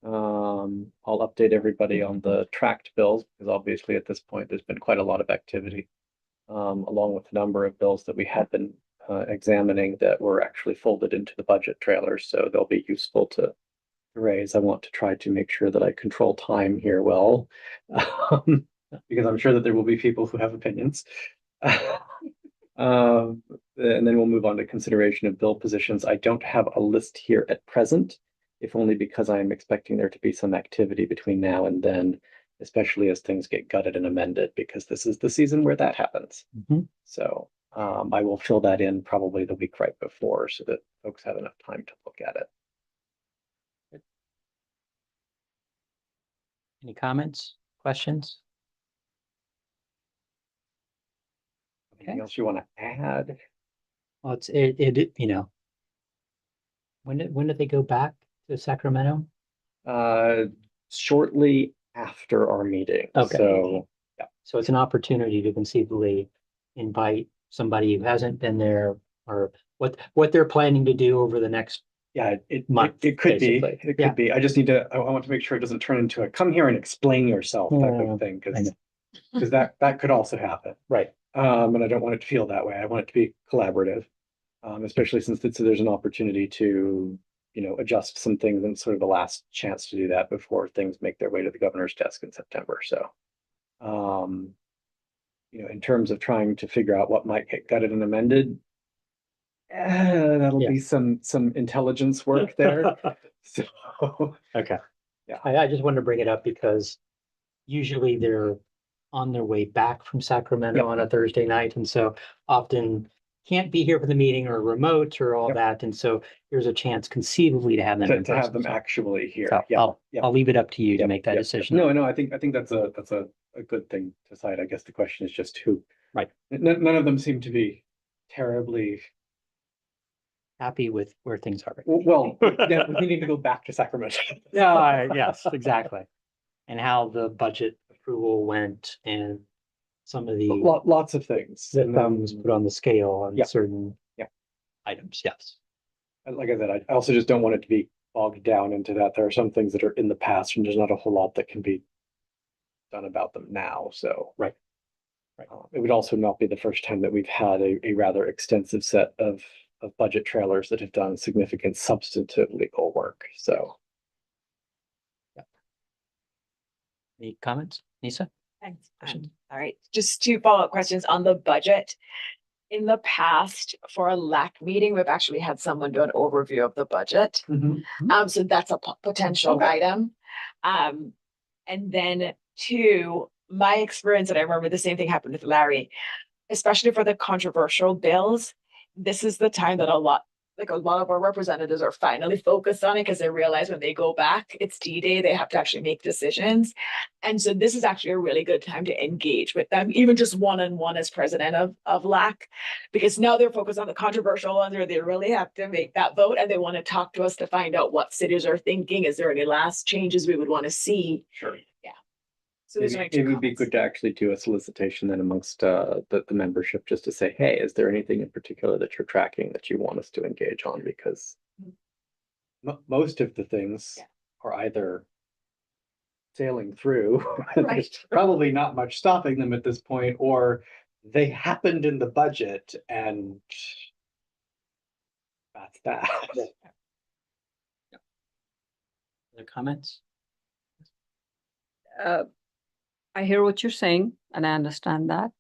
I'll update everybody on the tracked bills, because obviously at this point, there's been quite a lot of activity. Along with the number of bills that we had been examining that were actually folded into the budget trailers, so they'll be useful to raise. I want to try to make sure that I control time here well, because I'm sure that there will be people who have opinions. And then we'll move on to consideration of bill positions. I don't have a list here at present, if only because I'm expecting there to be some activity between now and then, especially as things get gutted and amended, because this is the season where that happens. Mhm. So I will fill that in probably the week right before so that folks have enough time to look at it. Any comments, questions? Anything else you want to add? Well, when did they go back to Sacramento? Shortly after our meeting. Okay. So So it's an opportunity to conceivably invite somebody who hasn't been there, or what they're planning to do over the next. yeah, it Month, could be, basically. it Yeah. could be. I just I want to make sure it doesn't turn into a come here and explain yourself type Yeah, of thing, I know. because that could also happen. Right. And I don't want it to feel that way. I want it to be collaborative. Especially since there's an opportunity to, adjust some things and sort of the last chance to do that before things make their way to the governor's desk in September. So, in terms of trying to figure out what might get gutted and amended, that'll be some intelligence work there. So, Okay. Yeah. I just wanted to bring it up because usually they're on their way back from Sacramento Yep. on a Thursday night, and so often can't be here for the meeting or remote or all Yep. that, and so there's a chance conceivably to have them in to have person. them So- actually here. so Yeah. I'll leave it up to you to Yep, make that yep, decision. No, I think that's a good thing to decide. I guess the question is just who. Right. None of them seem to be terribly Happy with where things are. well. Yeah, we need to go back to Sacramento. Yes, exactly. And how the budget approval went and some of the Lots of things. And then, thumbs put on the scale on Yeah. certain Yeah. items, yes. like I said, I also just don't want it to be bogged down into that. There are some things that are in the past, and there's not a whole lot that can be done about them now. So Right. it would also not be the first time that we've had a rather extensive set of of budget trailers that have done significant substantive legal work, so. Any comments, Nisa? Thanks. Questions? All right, just two follow-up questions on the budget. In the past, for a LAC meeting, we've actually had someone do an overview of the budget. So that's a potential Okay. item. And then two, my experience, and I remember the same thing happened with Larry, especially for the controversial bills. This is the time that a lot of our representatives are finally focused on it because they realize when they go back, it's D-Day, they have to actually make decisions. And so this is actually a really good time to engage with them, even just one-on-one as president of LAC, because now they're focused on the controversial ones where they really have to make that vote and they want to talk to us to find out what cities are thinking. Is there any last changes we would want to see? Sure. So those are my Maybe two it would be comments. good to actually do a solicitation then amongst the membership, just to say, hey, is there anything in particular that you're tracking that you want us to engage on? Because most of the things Yeah. are either sailing through, Right. there's probably not much stopping them at this point, or they happened in the budget and that's that. Other comments? I hear what you're saying and I understand that.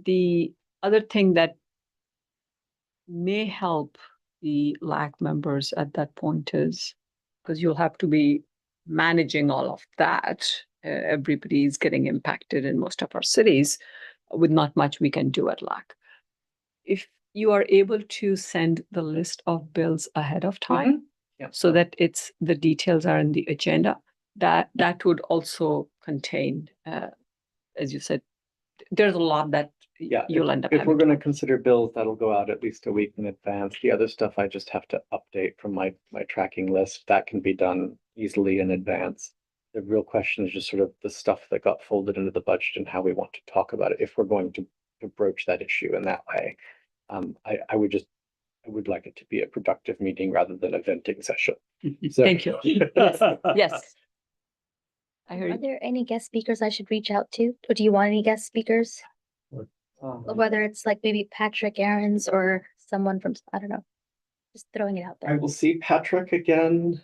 The other thing that may help the LAC members at that point is because you'll have to be managing all of that. Everybody's getting impacted in most of our cities with not much we can do at LAC. If you are able to send the list of bills ahead of time, Yeah. so that the details are in the agenda, that would also contain, as you said, there's a lot that Yeah, you'll end up if we're having. gonna consider bills, that'll go out at least a week in advance. The other stuff I just have to update from my tracking list. That can be done easily in advance. The real question is just sort of the stuff that got folded into the budget and how we want to talk about it, if we're going to broach that issue in that way. I would like it to be a productive meeting rather than a venting session. So- Thank you. Yes. I hear Are you. there any guest speakers I should reach out to? Or do you want any guest speakers? Whether it's like maybe Patrick Aarons or someone from, I don't know, just throwing it out I there. will see Patrick again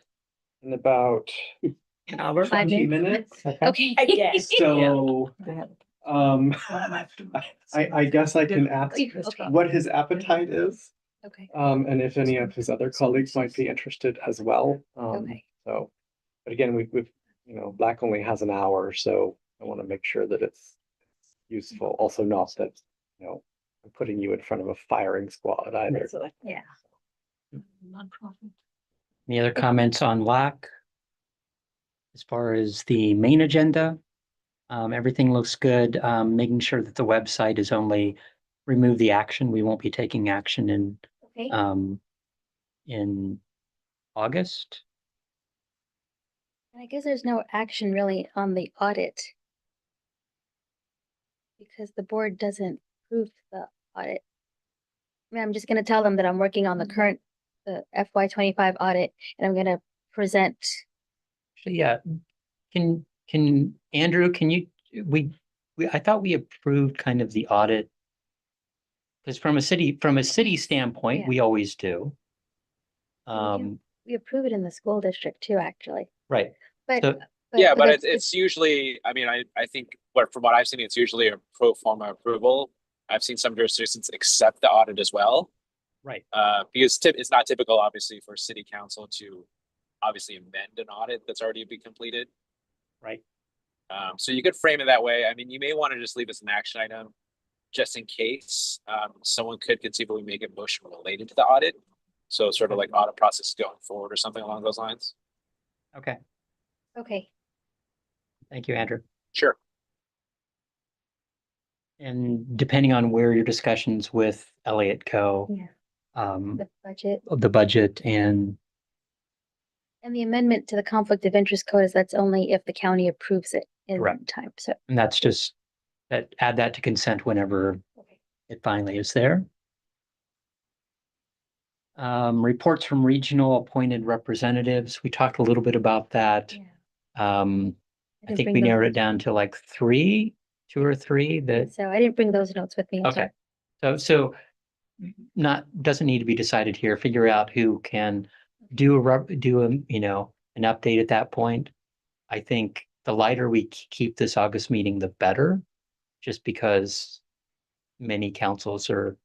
in about An hour? 20 minutes. Okay. I guess. So, I guess I can ask Okay. what his appetite is, Okay, and if any of his other colleagues might be interested as well. Okay. So, but again, we've, Black only has an hour, so I want to make sure that it's useful. Also not that, I'm putting you in front of a firing squad either. yeah. Nonprofit. Any other comments on LAC? As far as the main agenda, everything looks good. Making sure that the website is only remove the action. We won't be taking action Okay, in August. and I guess there's no action really on the audit. Because the board doesn't approve the audit. I mean, I'm just gonna tell them that I'm working on the current, the FY25 audit, and I'm gonna present. So yeah, can Andrew, can you, I thought we approved kind of the audit. Because from a city standpoint, Yeah. we always do. We approve it in the school district too, actually, Right. but. So- Yeah, but it's- it's usually, I mean, I think from what I've seen, it's usually a pro forma approval. I've seen some jurisdictions accept the audit as well. Right. Because it's not typical, obviously, for city council to obviously amend an audit that's already been completed. Right. So you could frame it that way. I mean, you may want to just leave as an action item, just in case, someone could conceivably make a motion related to the audit. So sort of like audit process going forward or something along those lines. Okay. Okay, Thank you, Andrew. Sure. And depending on where your discussions with Elliott go, yeah, the budget of the budget and and the amendment to the conflict of interest code is that's only if the county approves it in Correct. time, so. that's just add that to consent whenever Okay. it finally is there. Reports from regional appointed representatives. We talked a little bit about that. Yeah. I didn't think bring we those narrowed it notes. down to like two or three that, So I didn't bring those notes with me. I'm okay. sorry. So doesn't need to be decided here. Figure out who can do an update at that point. I think the lighter we keep this August meeting, the better, just because many councils are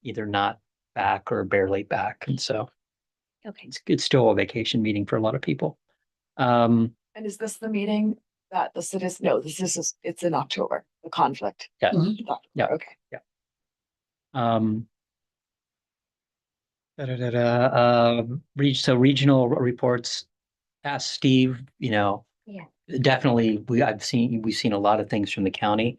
either not back or barely back. And so Okay. it's still a vacation meeting for a lot of people. And is this the meeting that the citizens, no, it's in October, the conflict? Yes. Yeah. Okay. Um, so regional reports, ask Steve, Yeah. definitely we've seen a lot of things from the county.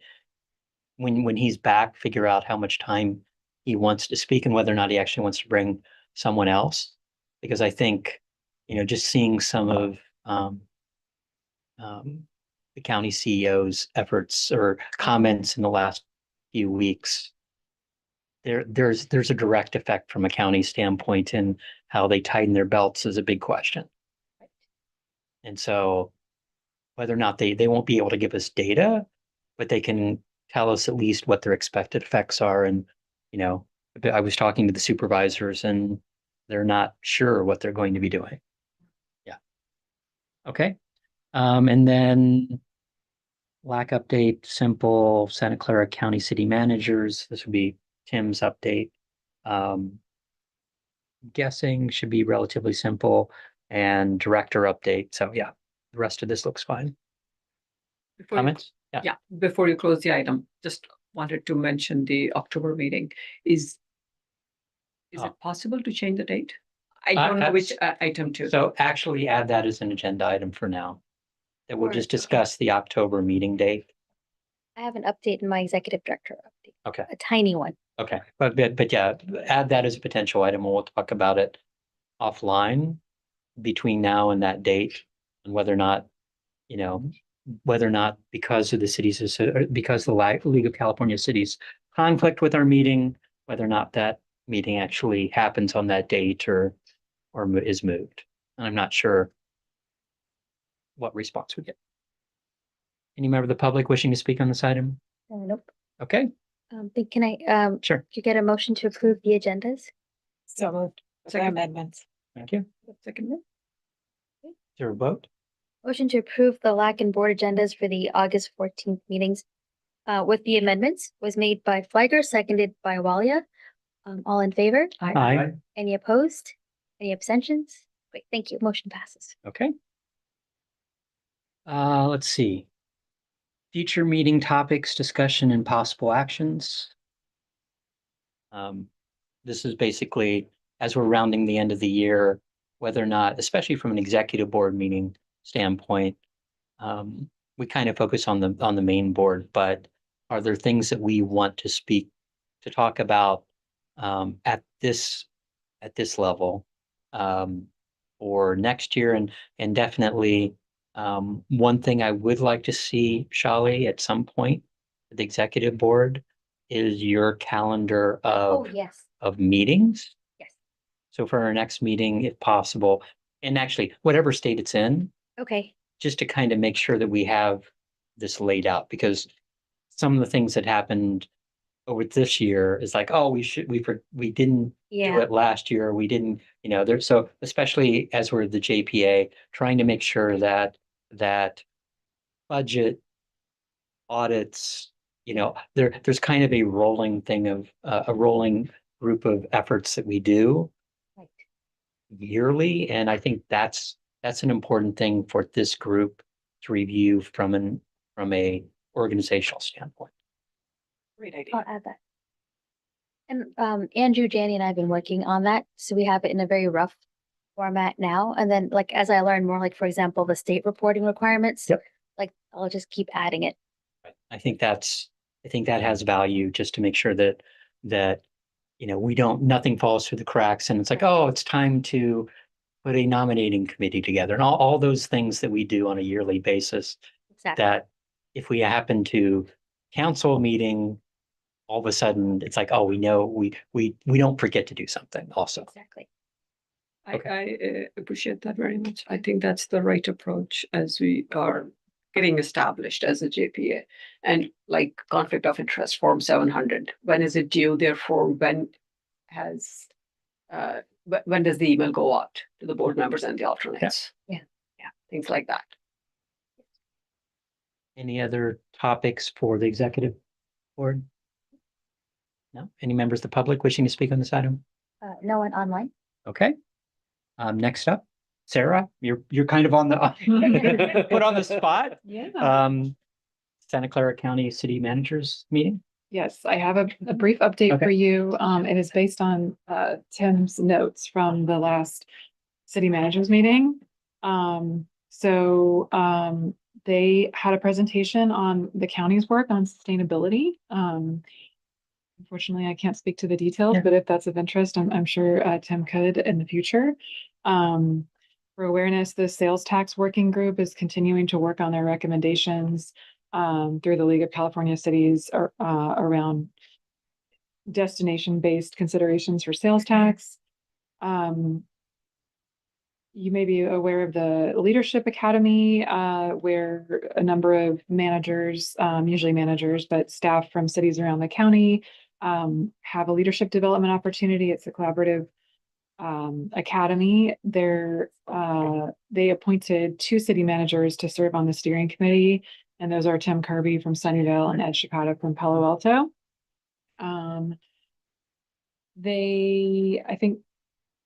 When he's back, figure out how much time he wants to speak and whether or not he actually wants to bring someone else. Because I think, just seeing some of the county CEO's efforts or comments in the last few weeks, there's a direct effect from a county standpoint in how they tighten their belts is a big question. And so whether or not they won't be able to give us data, but they can tell us at least what their expected effects are. And, I was talking to the supervisors and they're not sure what they're going to be doing. Yeah. Okay. And then LAC update, simple Santa Clara County City Managers. This would be Tim's update. Guessing should be relatively simple, and director update. So yeah, the rest of this looks fine. Before you- Comments? Yeah, before you close the item, just wanted to mention the October meeting. Is Oh. it possible to change the date? I Uh, don't know which that's- item to. So actually add that as an agenda item for now. That we'll Alright, just okay. discuss the October meeting date. I have an update in my executive director update, Okay, a tiny one. okay. But yeah, add that as a potential item and we'll talk about it offline between now and that date and whether or not, because of the because the League of California Cities conflict with our meeting, whether or not that meeting actually happens on that date or is moved. And I'm not sure what response we get. Any member of the public wishing to speak on this item? Nope. Okay, Can I, sure. you get a motion to approve the agendas? So moved. With the Second. amendments. Thank you. Second one? Is there a vote? Motion to approve the LAC and board agendas for the August 14th meetings with the amendments was made by Fliger, seconded by Walia. All in favor? Aye. Any opposed? Any abstentions? Great, thank you. Motion passes. Okay. Let's see. Future meeting topics, discussion and possible actions. This is basically, as we're rounding the end of the year, whether or not, especially from an executive board meeting standpoint, we kind of focus on the main board, but are there things that we want to talk about at this level or next year? And definitely one thing I would like to see, Shali, at some point, the executive board, is your calendar Oh, yes, of meetings. yes. So for our next meeting, if possible, and actually whatever state it's in, Okay, just to kind of make sure that we have this laid out, because some of the things that happened over this year is like, oh, we didn't do yeah, it last year. We didn't, so especially as we're the JPA, trying to make sure that budget audits, there's kind of a rolling thing of a rolling group of efforts that we do right. yearly. And I think that's an important thing for this group to review from a organizational standpoint. Great idea. I'll add that. And Andrew, Danny, and I have been working on that, so we have it in a very rough format now. And then, like, as I learn more, like, for example, the state reporting requirements, Yep. like, I'll just keep adding it. I think that has value, just to make sure that nothing falls through the cracks and it's like, oh, it's time to put a nominating committee together and all those things that we do on a yearly basis. Exactly. That if we happen to cancel a meeting, all of a sudden it's like, oh, we know we don't forget to do something also. Exactly. I appreciate that very much. I think that's the right approach as we are getting established as a JPA. And like conflict of interest form 700, when is it due? Therefore, when has, when does the email go out to the board members and the alternates? Yeah. Yeah, things like that. Any other topics for the executive board? No? Any members of the public wishing to speak on this item? No one online. Okay. Next up, Sarah, you're kind of on the put on the spot. Yeah. Santa Clara County City Managers Meeting. Yes, I have a brief update for Okay. you. It is based on Tim's notes from the last city managers meeting. They had a presentation on the county's work on sustainability. Unfortunately, I can't speak to the details, Yeah. but if that's of interest, I'm sure Tim could in the future. For awareness, the sales tax working group is continuing to work on their recommendations through the League of California Cities around destination-based considerations for sales tax. You may be aware of the Leadership Academy, where a number of managers, usually managers, but staff from cities around the county have a leadership development opportunity. It's a collaborative academy. They appointed 2 city managers to serve on the steering committee, and those are Tim Kirby from Sunnyvale and Ed Shikata from Palo Alto.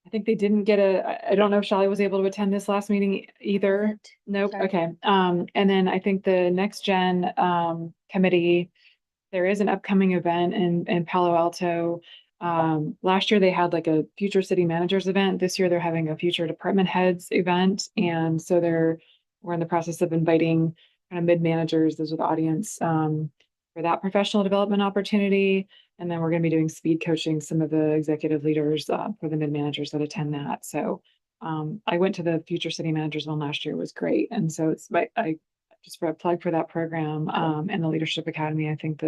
I think they didn't get I don't know if Shally was able to attend this last meeting either. Nope. Sorry. Okay. And then I think the next gen committee, there is an upcoming event in Palo Alto. Last year they had like a future city managers event. This year they're having a future department heads event. And so we're in the process of inviting kind of mid managers, those are the audience, for that professional development opportunity. And then we're going to be doing speed coaching some of the executive leaders for the mid managers that attend that. So I went to the future city managers one last year. It was great. And so I just for a plug for that program and the Leadership Academy. I think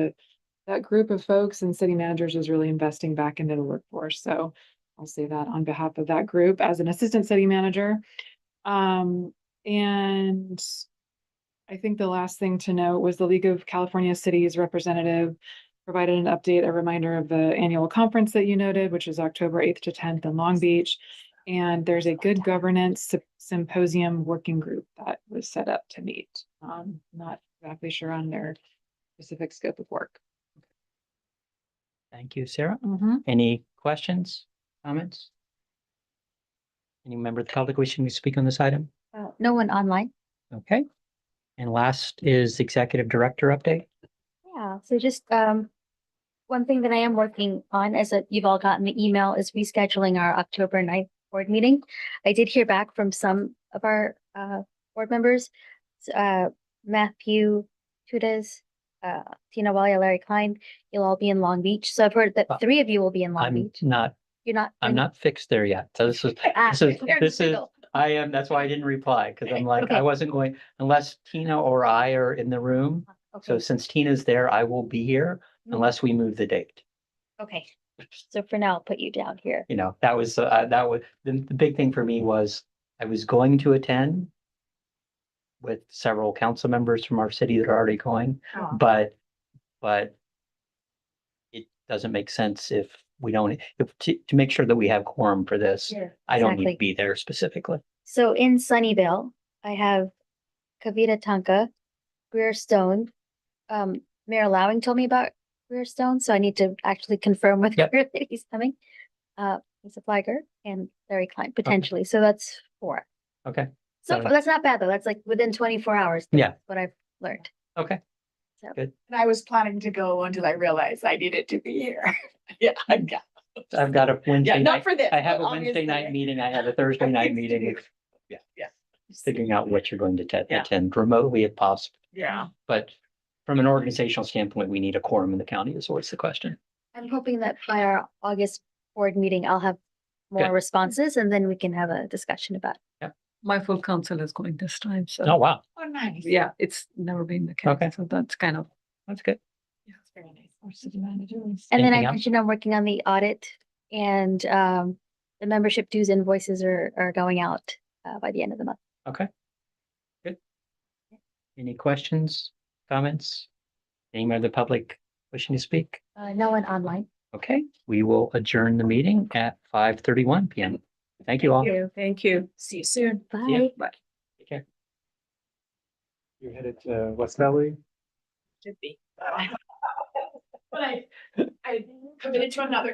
that group of folks and city managers is really investing back into the workforce. So I'll say that on behalf of that group as an assistant city manager. And I think the last thing to note was the League of California Cities representative provided an update, a reminder of the annual conference that you noted, which is October 8th to 10th in Long Beach. And there's a good governance symposium working group that was set up to meet. Not exactly sure on their specific scope of work. Thank you, Sarah. Mhm. Any questions, comments? Any member of the public wishing to speak on this item? No one online. Okay. And last is executive director update. Yeah, so just one thing that I am working on, as you've all gotten the email, is rescheduling our October 9th board meeting. I did hear back from some of our board members, Matthew Tudes, Tina Walia, Larry Klein. You'll all be in Long Beach. So I've heard that 3 of you will be in Long I'm Beach. not, You're not. I'm not fixed there yet. So this is, I am, that's why I didn't reply, because I'm like, I Okay. wasn't going, unless Tina or I are in the room. So Okay. since Tina's there, I will be here unless we move the date. Okay. So for now, I'll put you down here. You know, that was the big thing for me was I was going to attend with several council members from our city that are already going, but it doesn't make sense if we don't, to make sure that we have quorum for this. I don't need to Exactly. be there specifically. So in Sunnyvale, I have Kavita Tanka, Greer Stone. Mayor Lowing told me about Greer Stone, so I need to actually confirm with Yep. Greer that he's coming. Lisa Fliger and Larry Klein potentially. So that's 4. Okay, So Got it. far, that's not bad though. That's like within 24 hours. Yeah. That's what I've learned. okay. And I was planning to go until I realized I needed to be here. Yeah, I've got. I've got a Yeah, Wednesday not night, for this. I have a but Wednesday obviously night I- meeting, I have a Thursday I night have to meeting. do- Yeah, yeah. Figuring out what you're going to Yeah. attend remotely if possible. Yeah. But from an organizational standpoint, we need a quorum in the county is what's the question. I'm hoping that by our August board meeting, I'll have more Good. responses and then we can have a discussion about it. My full council is going this time, so. Oh, wow. Oh, nice. Yeah, it's never been the Okay. case, so that's kind of. That's good. Yeah, it's very nice. Our city managers. And then Anything I else? mentioned I'm working on the audit and the membership dues invoices are going out by the end of the month. Okay. Good. Any questions, comments? Any member of the public wishing to speak? No one online. Okay, we will adjourn the meeting at 5:31 PM. Thank you all. Thank you. See you soon. Bye. Bye. Take care. You're headed to West Valley? Should be. But I committed to another